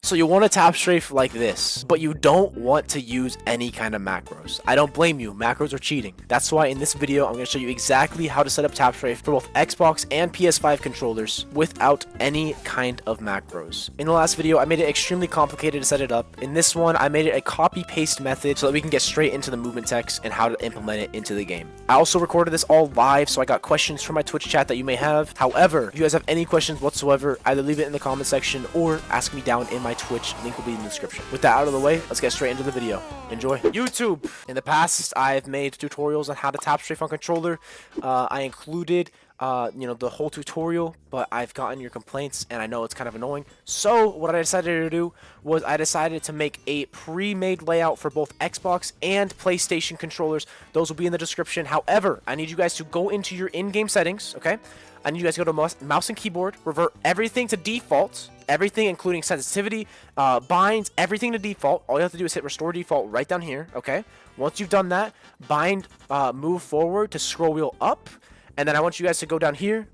So you want to Tapstrafe like this, but you don't want to use any kind of macros. I don't blame you, macros are cheating. That's why in this video, I'm going to show you exactly how to set up Tapstrafe for both Xbox and PS5 controllers without any kind of macros. In the last video, I made it extremely complicated to set it up. In this one, I made it a copy-paste method so that we can get straight into the movement text and how to implement it into the game. I also recorded this all live, so I got questions from my Twitch chat that you may have. However, if you guys have any questions whatsoever, either leave it in the comment section or ask me down in my Twitch. Link will be in the description. With that out of the way, let's get straight into the video. Enjoy. YouTube. In the past, I've made tutorials on how to Tapstrafe on controller. I included the whole tutorial, but I've gotten your complaints and I know it's kind of annoying. So what I decided to do was I decided to make a pre-made layout for both Xbox and PlayStation controllers. Those will be in the description. However, I need you guys to go into your in-game settings, okay? I need you guys to go to mouse and keyboard, revert everything to default, everything including sensitivity, binds, everything to default. All you have to do is hit restore default right down here, okay? Once you've done that, bind, move forward to scroll wheel up. And then I want you guys to go down here,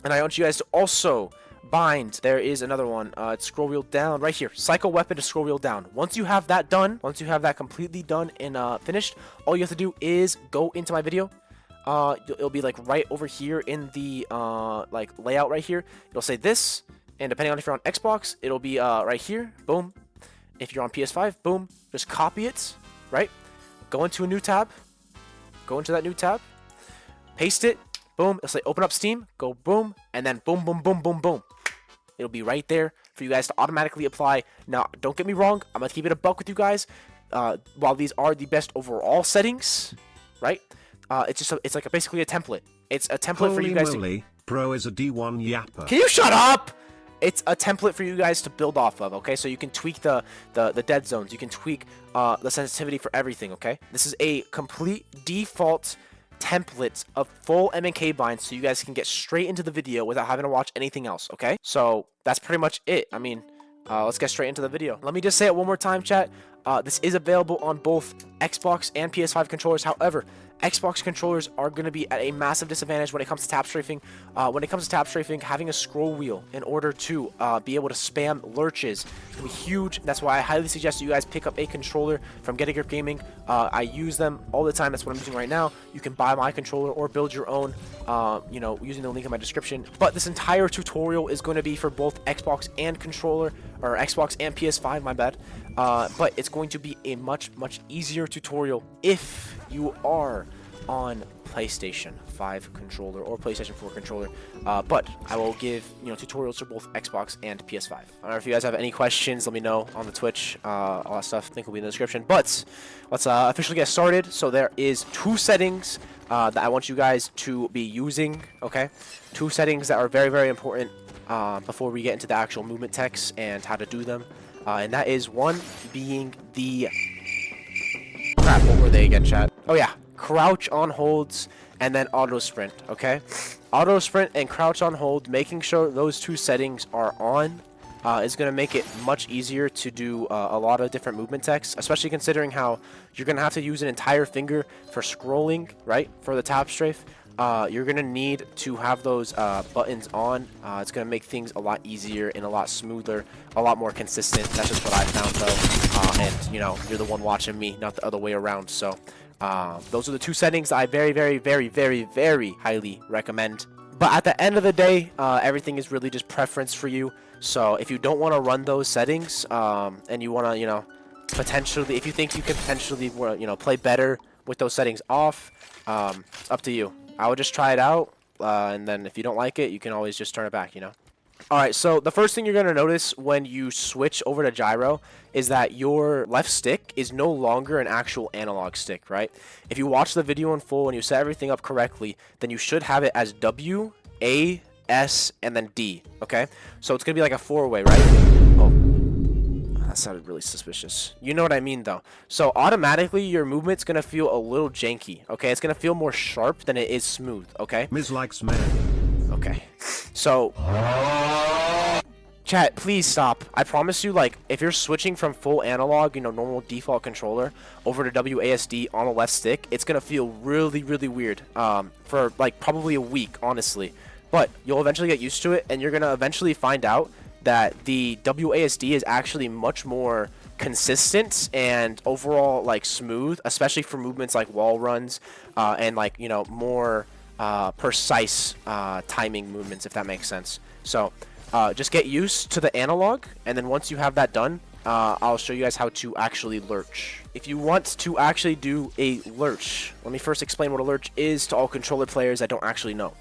and I want you guys to also bind. There is another one. It's scroll wheel down right here. Cycle weapon to scroll wheel down. Once you have that done, once you have that completely done and finished, all you have to do is go into my video. It'll be like right over here in the like layout right here. It'll say this, and depending on if you're on Xbox, it'll be right here. Boom. If you're on PS5, boom. Just copy it. Right. Go into a new tab. Go into that new tab. Paste it, boom, it'll say open up Steam, go boom, and then boom, boom, boom, boom, boom. It'll be right there for you guys to automatically apply. Now, don't get me wrong, I'm going to keep it a buck with you guys. While these are the best overall settings, right, it's like basically a template. It's a template for you guys to... Pro is a D1 yapper. Can you shut up? It's a template for you guys to build off of, okay? So you can tweak the dead zones. You can tweak the sensitivity for everything, okay? This is a complete default templates of full M&K binds so you guys can get straight into the video without having to watch anything else, okay? So that's pretty much it. I mean, let's get straight into the video. Let me just say it one more time, chat. This is available on both Xbox and PS5 controllers. However, Xbox controllers are going to be at a massive disadvantage when it comes to Tapstrafing. When it comes to Tapstrafing, having a scroll wheel in order to be able to spam lurches is going to be huge. That's why I highly suggest you guys pick up a controller from Get A Grip Gaming. I use them all the time. That's what I'm using right now. You can buy my controller or build your own, using the link in my description. But this entire tutorial is going to be for both Xbox and controller, or Xbox and PS5, my bad. But it's going to be a much easier tutorial if you are on PlayStation 5 controller or PlayStation 4 controller. But I will give tutorials for both Xbox and PS5. I don't know if you guys have any questions, let me know on the Twitch. All that stuff, I think will be in the description. But let's officially get started. So there is two settings that I want you guys to be using. Okay, two settings that are very important before we get into the actual movement text and how to do them. And that is one being the... Crap, what were they again, chat? Oh yeah, crouch on holds and then auto sprint, okay? Auto sprint and crouch on hold, making sure those two settings are on is going to make it much easier to do a lot of different movement text, especially considering how you're going to have to use an entire finger for scrolling, right, for the Tapstrafe. You're going to need to have those buttons on. It's going to make things a lot easier and a lot smoother, a lot more consistent. That's just what I found, though. And, you're the one watching me, not the other way around. So those are the two settings I very highly recommend. But at the end of the day, everything is really just preference for you. So if you don't want to run those settings and you want to, potentially, if you think you can potentially, play better with those settings off, it's up to you. I would just try it out, and then if you don't like it, you can always just turn it back, Alright, so the first thing you're going to notice when you switch over to gyro is that your left stick is no longer an actual analog stick, right? If you watch the video in full and you set everything up correctly, then you should have it as W, A, S, and then D, okay? So it's going to be like a four-way, right? Oh. That sounded really suspicious. You know what I mean, though. So automatically, your movement's going to feel a little janky, okay? It's going to feel more sharp than it is smooth, okay? Ms. likes men. Okay. So, chat, please stop. I promise you, like, if you're switching from full analog, normal default controller, over to WASD on the left stick, it's going to feel really weird for, like, probably a week, honestly. But you'll eventually get used to it, and you're going to eventually find out that the WASD is actually much more consistent and overall like smooth, especially for movements like wall runs and like, you know, more precise timing movements, if that makes sense. So just get used to the analog, and then once you have that done, I'll show you guys how to actually lurch. If you want to actually do a lurch, let me first explain what a lurch is to all controller players that don't actually know.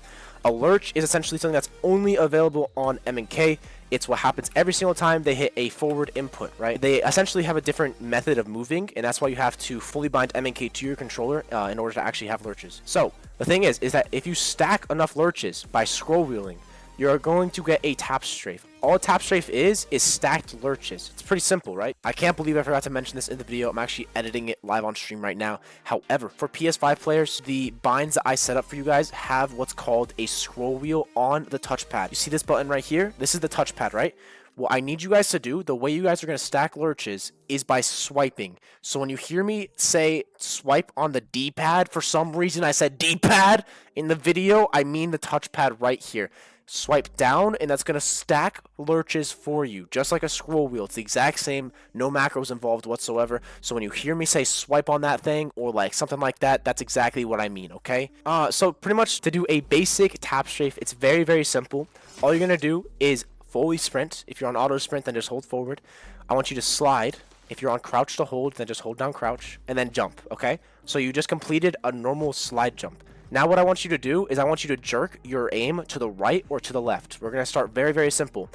A lurch is essentially something that's only available on M&K. It's what happens every single time they hit a forward input, right? They essentially have a different method of moving, and that's why you have to fully bind M&K to your controller in order to actually have lurches. So the thing is that if you stack enough lurches by scroll wheeling, you're going to get a Tapstrafe. All a Tapstrafe is stacked lurches. It's pretty simple, right? I can't believe I forgot to mention this in the video. I'm actually editing it live on stream right now. However, for PS5 players, the binds that I set up for you guys have what's called a scroll wheel on the touchpad. You see this button right here? This is the touchpad, right? What I need you guys to do, the way you guys are going to stack lurches, is by swiping. So when you hear me say swipe on the D-pad, for some reason I said D-pad in the video, I mean the touchpad right here. Swipe down, and that's going to stack lurches for you, just like a scroll wheel. It's the exact same, no macros involved whatsoever. So when you hear me say swipe on that thing, or like something like that, that's exactly what I mean, okay? So pretty much to do a basic Tapstrafe, it's very, very simple. All you're going to do is fully sprint. If you're on auto sprint, then just hold forward. I want you to slide. If you're on crouch to hold, then just hold down crouch, and then jump, okay? So you just completed a normal slide jump. Now what I want you to do is I want you to jerk your aim to the right or to the left. We're going to start very, very simple.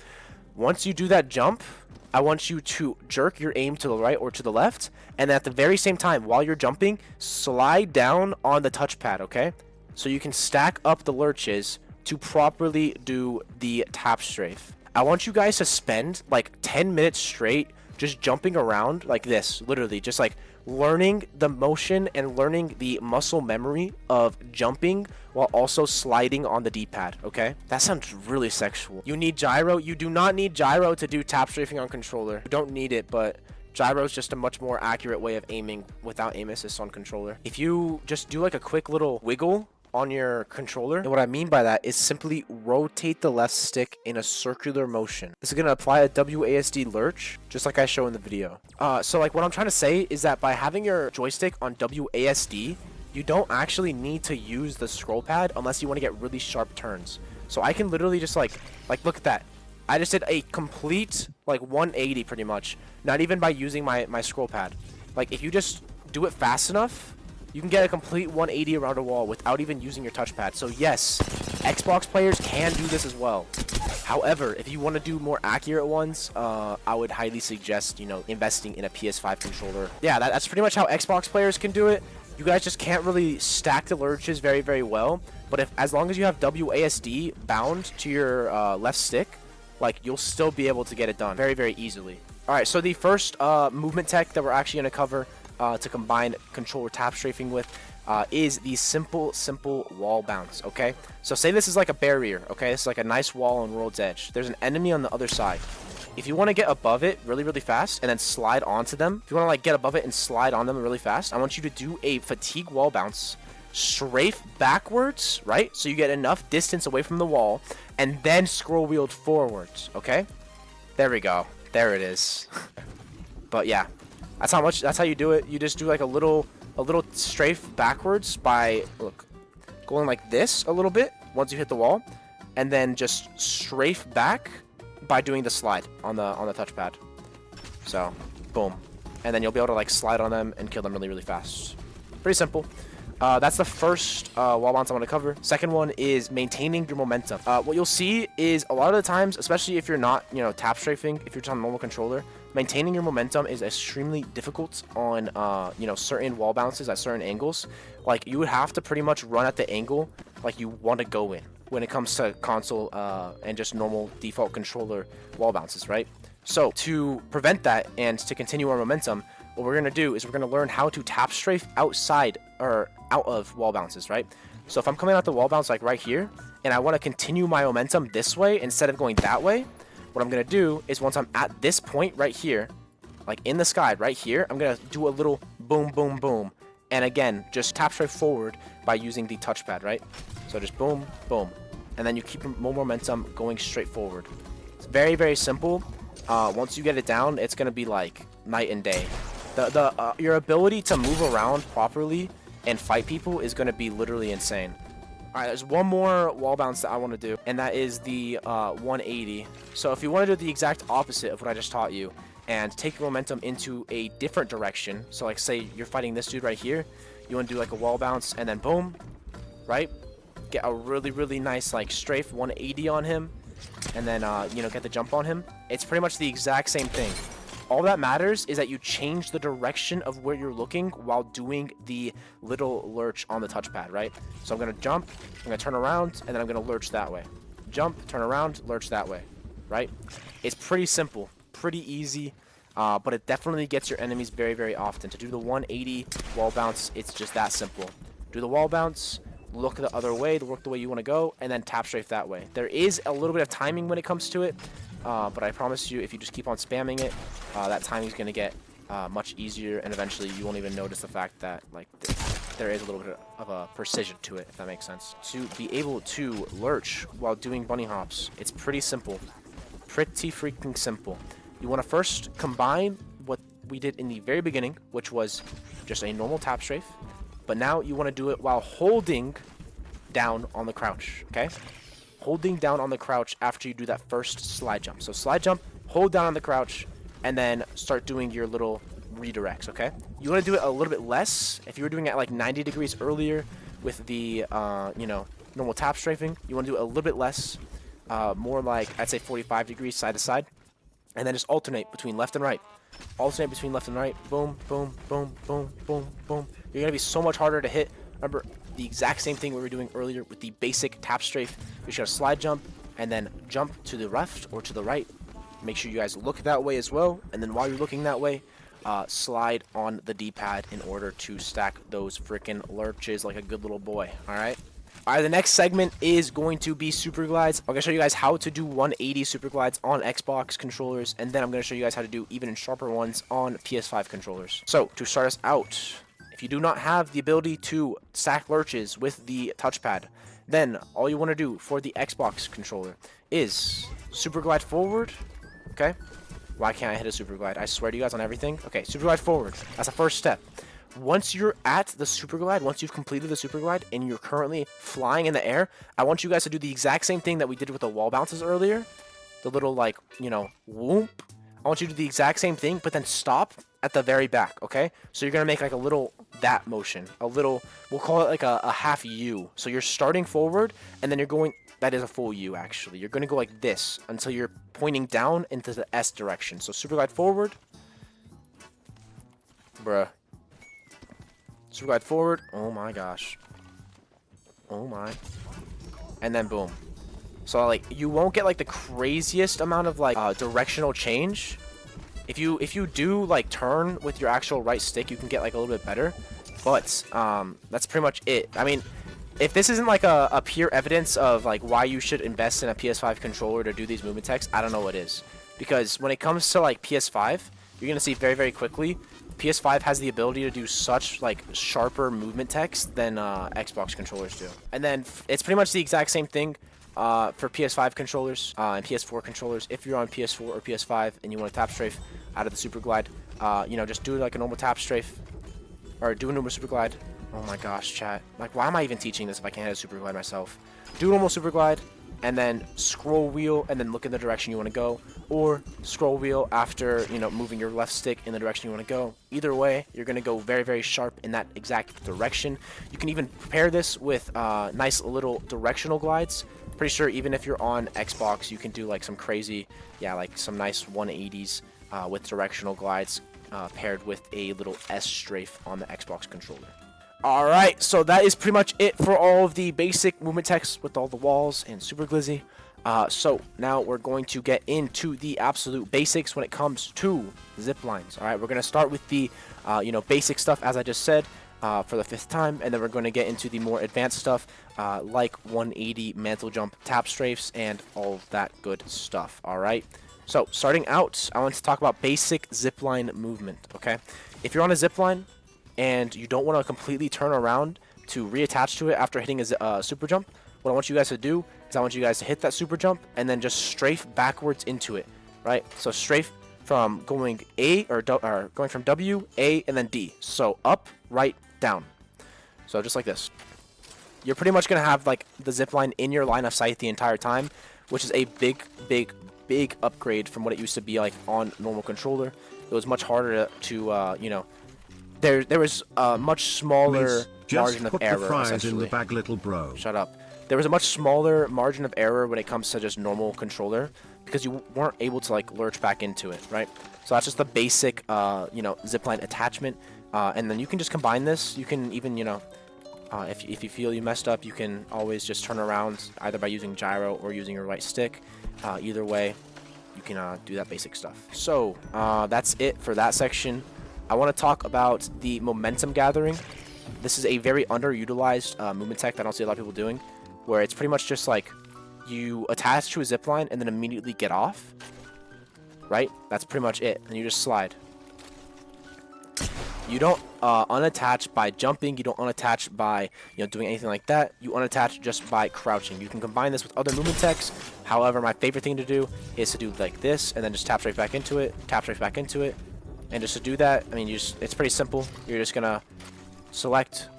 Once you do that jump, I want you to jerk your aim to the right or to the left, and at the very same time, while you're jumping, slide down on the touchpad, okay? So you can stack up the lurches to properly do the Tapstrafe. I want you guys to spend like 10 minutes straight just jumping around like this, literally, just like learning the motion and learning the muscle memory of jumping while also sliding on the D-pad, okay? That sounds really sexual. You need gyro. You do not need gyro to do tap strafing on controller. You don't need it, but gyro is just a much more accurate way of aiming without aim assist on controller. If you just do like a quick little wiggle on your controller, and what I mean by that is simply rotate the left stick in a circular motion. This is going to apply a WASD lurch, just like I show in the video. So like what I'm trying to say is that by having your joystick on WASD, you don't actually need to use the scroll pad unless you want to get really sharp turns. So I can literally just like look at that. I just did a complete like 180 pretty much, not even by using my scroll pad. Like if you just do it fast enough, you can get a complete 180 around a wall without even using your touchpad. So yes, Xbox players can do this as well. However, if you want to do more accurate ones, I would highly suggest, you know, investing in a PS5 controller. Yeah, that's pretty much how Xbox players can do it. You guys just can't really stack the lurches very, very well. But as long as you have WASD bound to your left stick, like you'll still be able to get it done very, very easily. All right, so the first movement tech that we're actually going to cover to combine controller tap strafing with is the simple wall bounce, okay? So say this is like a barrier, okay? This is like a nice wall on World's Edge. There's an enemy on the other side. If you want to get above it really, really fast and then slide onto them, if you want to like get above it and slide on them really fast, I want you to do a fatigue wall bounce, strafe backwards, right? So you get enough distance away from the wall, and then scroll wheeled forwards, okay? There we go. There it is. But yeah. That's how you do it. You just do like a little strafe backwards by going like this a little bit once you hit the wall, and then just strafe back by doing the slide on the touchpad. So, boom. And then you'll be able to like slide on them and kill them really, really fast. Pretty simple. That's the first wall bounce I want to cover. Second one is maintaining your momentum. What you'll see is a lot of the times, especially if you're not, you know, tap strafing, if you're just on a normal controller, maintaining your momentum is extremely difficult on, you know, certain wall bounces at certain angles. Like you would have to pretty much run at the angle like you want to go in when it comes to console and just normal default controller wall bounces, right? So to prevent that and to continue our momentum, what we're going to do is we're going to learn how to tap strafe outside or out of wall bounces, right? So if I'm coming out the wall bounce like right here, and I want to continue my momentum this way instead of going that way, what I'm going to do is once I'm at this point right here, like in the sky right here, I'm going to do a little boom, boom, boom. And again, just tap strafe forward by using the touchpad, right? So just boom, boom. And then you keep more momentum going straight forward. It's It's very, very simple. Once you get it down, it's gonna be like night and day. Your ability to move around properly and fight people is gonna be literally insane. All right, there's one more wall bounce that I want to do, and that is the 180. So if you want to do the exact opposite of what I just taught you, and take your momentum into a different direction, so like say you're fighting this dude right here, you want to do like a wall bounce, and then boom, right? Get a really, really nice like strafe 180 on him, and then you know, get the jump on him. It's pretty much the exact same thing. All that matters is that you change the direction of where you're looking while doing the little lurch on the touchpad, right? So I'm gonna jump, I'm gonna turn around, and then I'm gonna lurch that way. Jump, turn around, lurch that way, right? It's pretty simple, pretty easy, but it definitely gets your enemies very, very often. To do the 180 wall bounce, it's just that simple. Do the wall bounce, look the other way, look the way you want to go, and then Tapstrafe that way. There is a little bit of timing when it comes to it, but I promise you, if you just keep on spamming it, that timing is going to get much easier, and eventually you won't even notice the fact that like there is a little bit of a precision to it, if that makes sense. To be able to lurch while doing bunny hops, it's pretty simple. Pretty freaking simple. You want to first combine what we did in the very beginning, which was just a normal Tapstrafe, but now you want to do it while holding down on the crouch, okay? Holding down on the crouch after you do that first slide jump. So slide jump, hold down on the crouch, and then start doing your little redirects, okay? You want to do it a little bit less. If you were doing it at like 90 degrees earlier with the, you know, normal tap strafing, you want to do it a little bit less, more like, I'd say 45 degrees side to side, and then just alternate between left and right. Alternate between left and right. Boom, boom, boom, boom, boom, boom. You're going to be so much harder to hit. Remember, the exact same thing we were doing earlier with the basic tap strafe. We should have slide jump and then jump to the left or to the right. Make sure you guys look that way as well. And then while you're looking that way, slide on the D-pad in order to stack those freaking lurches like a good little boy. All right. All right, the next segment is going to be super glides. I'm going to show you guys how to do 180 super glides on Xbox controllers, and then I'm going to show you guys how to do even sharper ones on PS5 controllers. So, to start us out, if you do not have the ability to stack lurches with the touchpad, then all you want to do for the Xbox controller is super glide forward, okay? Why can't I hit a super glide? I swear to you guys on everything. Okay, super glide forward. That's the first step. Once you're at the super glide, once you've completed the super glide and you're currently flying in the air, I want you guys to do the exact same thing that we did with the wall bounces earlier. The little, like, you know, whoop. I want you to do the exact same thing, but then stop at the very back, okay? So you're going to make like a little that motion. A little, we'll call it like a half U. So you're starting forward, and then you're going, that is a full U actually. You're going to go like this until you're pointing down into the S direction. So super glide forward. Bruh. Super glide forward. Oh my gosh. Oh my. And then boom. So like you won't get like the craziest amount of like directional change. If you do like turn with your actual right stick, you can get like a little bit better. But that's pretty much it. I mean, if this isn't like a pure evidence of like why you should invest in a PS5 controller to do these movement techs, I don't know what is. Because when it comes to like PS5, you're gonna see very, very quickly, PS5 has the ability to do such like sharper movement techs than Xbox controllers do. And then it's pretty much the exact same thing for PS5 controllers and PS4 controllers. If you're on PS4 or PS5 and you want to tap strafe out of the super glide, you know, just do like a normal tap strafe or do a normal super glide. Oh my gosh, chat. Like, why am I even teaching this if I can't hit a super glide myself? Do a normal super glide and then scroll wheel and then look in the direction you want to go, or scroll wheel after, you know, moving your left stick in the direction you want to go. Either way, you're going to go very, very sharp in that exact direction. You can even prepare this with nice little directional glides. Pretty sure even if you're on Xbox, you can do like some crazy, yeah, like some nice 180s with directional glides paired with a little S strafe on the Xbox controller. Alright, so that is pretty much it for all of the basic movement text with all the walls and super glizzy. So now we're going to get into the absolute basics when it comes to zip lines. Alright, we're going to start with the you know, basic stuff as I just said for the 5th time, and then we're going to get into the more advanced stuff like 180 mantle jump tap strafes and all of that good stuff. Alright, so starting out, I want to talk about basic zipline movement. Okay, if you're on a zipline and you don't want to completely turn around to reattach to it after hitting a super jump, What I want you guys to do is I want you guys to hit that super jump and then just strafe backwards into it, right? So strafe from going A or going from W, A, and then D. So up, right, down. So just like this. You're pretty much going to have like the zip line in your line of sight the entire time, which is a big upgrade from what it used to be like on normal controller. It was much harder to you know, there was a much smaller margin of error. Just put the fries in the bag, little bro. Shut up. There was a much smaller margin of error when it comes to just normal controller because you weren't able to like lurch back into it, right? So that's just the basic, you know, zipline attachment, and then you can just combine this. You can even, you know, if you feel you messed up, you can always just turn around either by using gyro or using your right stick. Either way, you can do that basic stuff. So that's it for that section. I want to talk about the momentum gathering. This is a very underutilized movement tech that I don't see a lot of people doing, where it's pretty much just like you attach to a zip line and then immediately get off, right? That's pretty much it, and you just slide. You don't unattach by jumping. You don't unattach by, you know, doing anything like that. You unattach just by crouching. You can combine this with other movement techs. However, my favorite thing to do is to do like this and then just tap straight back into it, tap straight back into it, and just to do that, I mean, it's pretty simple. You're just gonna select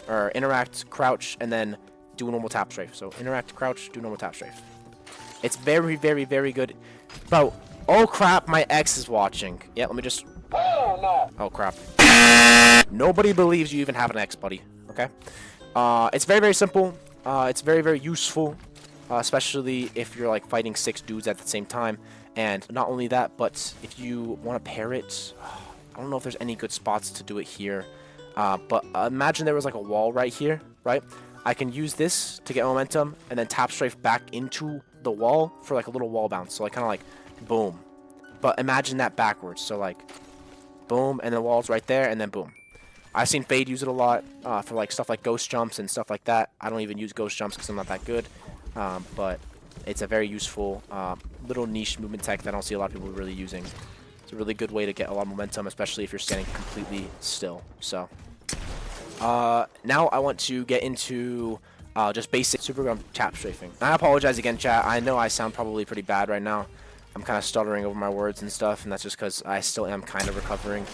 or interact, crouch, and then do a normal tap strafe. So interact, crouch, do normal tap strafe. It's very good. Bro, oh crap, my ex is watching. Yeah, let me just... Oh crap. Nobody believes you even have an ex, buddy. Okay? It's very simple. It's very useful, especially if you're like fighting 6 dudes at the same time. And not only that, but if you want to pair it, I don't know if there's any good spots to do it here. But imagine there was like a wall right here, right? I can use this to get momentum and then tap strafe back into the wall for like a little wall bounce. So like kind of like boom. But imagine that backwards. So like boom, and the wall's right there, and then boom. I've seen Fade use it a lot for like stuff like ghost jumps and stuff like that. I don't even use ghost jumps because I'm not that good. But it's a very useful little niche movement tech that I don't see a lot of people really using. It's a really good way to get a lot of momentum, especially if you're standing completely still. So now I want to get into just basic Superjump Tapstrafing. I apologize again, chat. I know I sound probably pretty bad right now. I'm kind of stuttering over my words and stuff, and that's just because I still am kind of recovering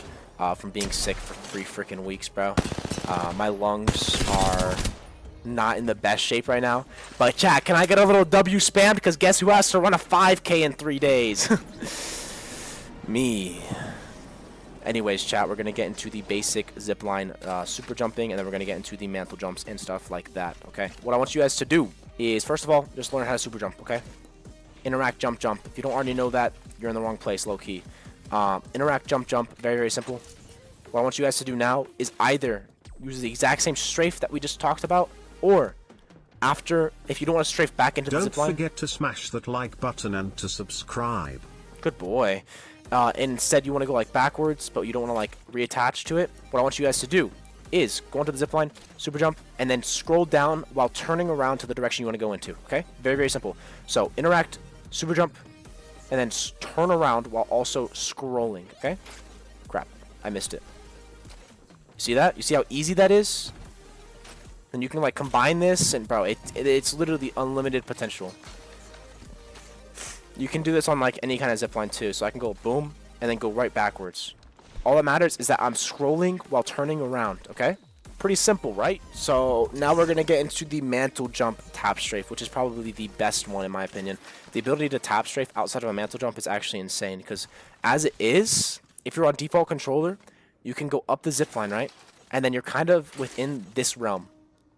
from being sick for 3 freaking weeks, bro. My lungs are not in the best shape right now. But chat, can I get a little W spam? Because guess who has to run a 5K in 3 days? Me. Anyways, chat, we're going to get into the basic zipline super jumping, and then we're going to get into the mantle jumps and stuff like that, okay? What I want you guys to do is, first of all, just learn how to super jump, okay? Interact, jump, jump. If you don't already know that, you're in the wrong place, low-key. Interact, jump, jump. Very simple. What I want you guys to do now is either use the exact same strafe that we just talked about, or after, if you don't want to strafe back into the zipline... Don't forget to smash that like button and to subscribe. Good boy. Instead, you want to go like backwards, but you don't want to like reattach to it. What I want you guys to do is go into the zipline, super jump, and then scroll down while turning around to the direction you want to go into, okay? Very simple. So, interact, super jump, and then turn around while also scrolling, okay? Crap, I missed it. You see that? You see how easy that is? And you can like combine this, and bro, it's literally unlimited potential. You can do this on like any kind of zipline too, so I can go boom, and then go right backwards. All that matters is that I'm scrolling while turning around, okay? Pretty simple, right? So now we're going to get into the Mantle Jump Tapstrafe, which is probably the best one in my opinion. The ability to Tapstrafe outside of a Mantle Jump is actually insane, because as it is, if you're on default controller, you can go up the zipline, right? And then you're kind of within this realm.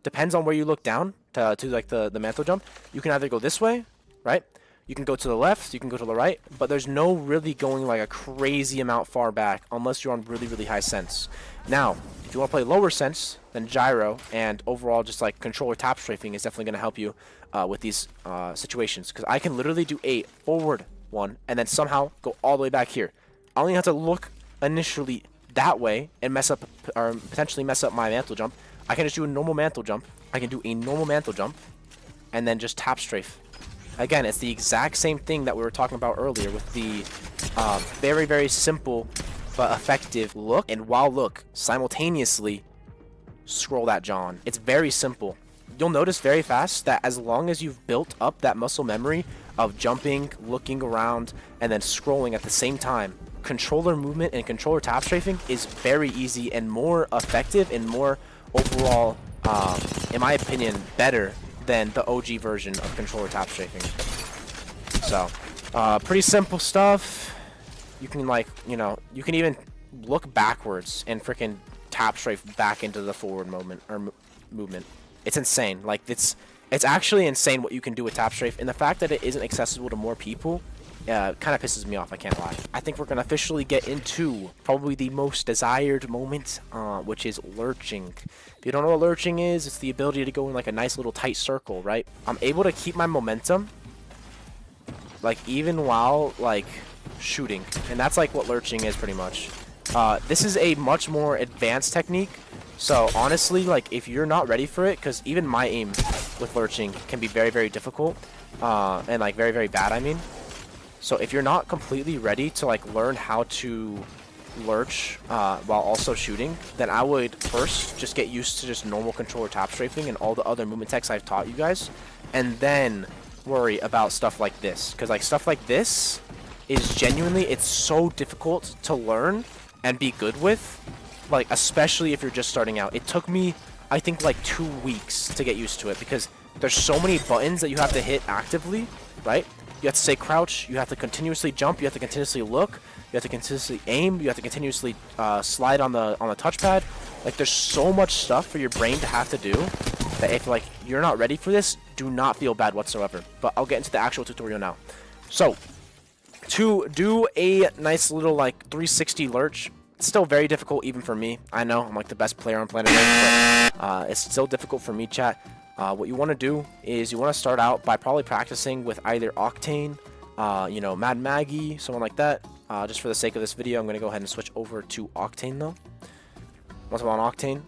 Depends on where you look down to like the Mantle Jump. You can either go this way, right? You can go to the left, you can go to the right, but there's no really going like a crazy amount far back unless you're on really high sense. Now, if you want to play lower sense, then gyro and overall just like controller tap strafing is definitely going to help you with these situations, because I can literally do a forward one and then somehow go all the way back here. I only have to look initially that way and mess up or potentially mess up my mantle jump. I can just do a normal mantle jump. I can do a normal mantle jump and then just tap strafe. Again, it's the exact same thing that we were talking about earlier with the very simple but effective look and while look simultaneously scroll that John. It's very simple. you'll notice very fast that as long as you've built up that muscle memory of jumping, looking around, and then scrolling at the same time, controller movement and controller tap strafing is very easy and more effective and more overall, in my opinion, better than the OG version of controller tap strafing. So, pretty simple stuff. You can, like, you know, you can even look backwards and freaking tap strafe back into the forward movement or movement. It's insane. Like, it's actually insane what you can do with Tapstrafe, and the fact that it isn't accessible to more people kind of pisses me off, I can't lie. I think we're going to officially get into probably the most desired moment, which is lurching. If you don't know what lurching is, it's the ability to go in like a nice little tight circle, right? I'm able to keep my momentum, like, even while, like, shooting, and that's like what lurching is pretty much. This is a much more advanced technique, so honestly, like, if you're not ready for it, because even my aim with lurching can be very, very difficult, and like very, very bad, I mean. So if you're not completely ready to like learn how to lurch while also shooting, then I would first just get used to just normal controller tap strafing and all the other movement techs I've taught you guys, and then worry about stuff like this, because like stuff like this is genuinely, it's so difficult to learn and be good with, like, especially if you're just starting out. It took me, I think, like 2 weeks to get used to it, because there's so many buttons that you have to hit actively, right? You have to say crouch, you have to continuously jump, you have to continuously look, you have to continuously aim, you have to continuously slide on the touchpad. Like, there's so much stuff for your brain to have to do that if, like, you're not ready for this, do not feel bad whatsoever. But I'll get into the actual tutorial now. So, to do a nice little, like, 360 lurch, it's still very difficult even for me. I know, I'm like the best player on planet Earth, but it's still difficult for me, chat. What you want to do is you want to start out by probably practicing with either Octane, you know, Mad Maggie, someone like that. Just for the sake of this video, I'm going to go ahead and switch over to Octane, though. Once I'm on Octane,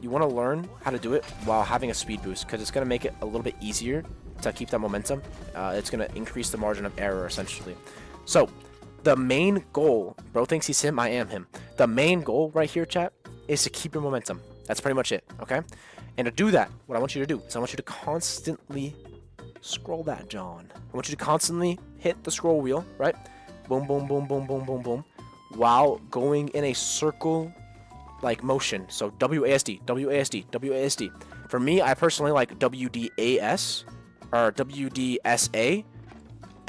you want to learn how to do it while having a speed boost, because it's going to make it a little bit easier to keep that momentum. It's going to increase the margin of error, essentially. So, the main goal, bro thinks he's him, I am him. The main goal right here, chat, is to keep your momentum. That's pretty much it, okay? And to do that, what I want you to do is I want you to constantly scroll that, John. I want you to constantly hit the scroll wheel, right? Boom, boom, boom, boom, boom, boom, boom, while going in a circle like motion. So WASD, WASD, WASD. For me, I personally like WDAS or WDSA.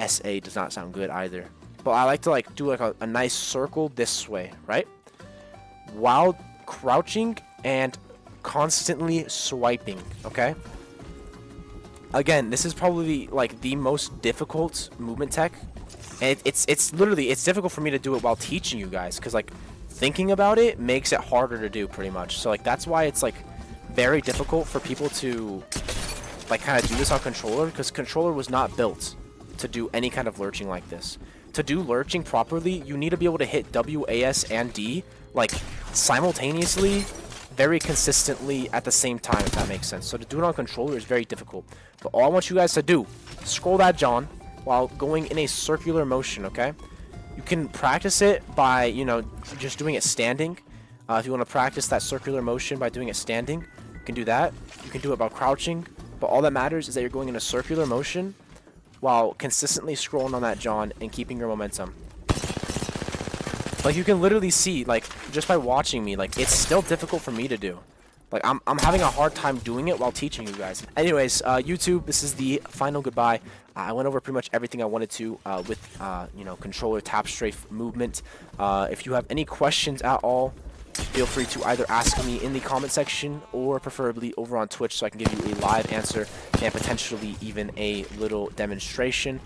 SA does not sound good either. But I like to like do like a nice circle this way, right? While crouching and constantly swiping, okay? Again, this is probably like the most difficult movement tech. And it's literally, it's difficult for me to do it while teaching you guys, because like thinking about it makes it harder to do pretty much. So like that's why it's like very difficult for people to like kind of do this on controller, because controller was not built to do any kind of lurching like this. To do lurching properly, you need to be able to hit W, A, S, and D like simultaneously, very consistently at the same time, if that makes sense. So to do it on controller is very difficult. But all I want you guys to do, scroll that, John, while going in a circular motion, okay? You can practice it by, you know, just doing it standing. If you want to practice that circular motion by doing it standing, you can do that. You can do it by crouching. But all that matters is that you're going in a circular motion while consistently scrolling on that, John, and keeping your momentum. Like, you can literally see, like, just by watching me, like, it's still difficult for me to do. Like, I'm having a hard time doing it while teaching you guys. Anyways, YouTube, this is the final goodbye. I went over pretty much everything I wanted to with, you know, controller Tapstrafe movement. If you have any questions at all, feel free to either ask me in the comment section or preferably over on Twitch so I can give you a live answer and potentially even a little demonstration.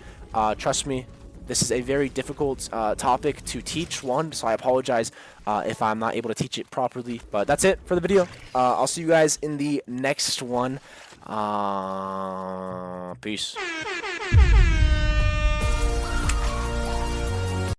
Trust me, this is a very difficult topic to teach, so I apologize if I'm not able to teach it properly. But that's it for the video. I'll see you guys in the next one. Peace.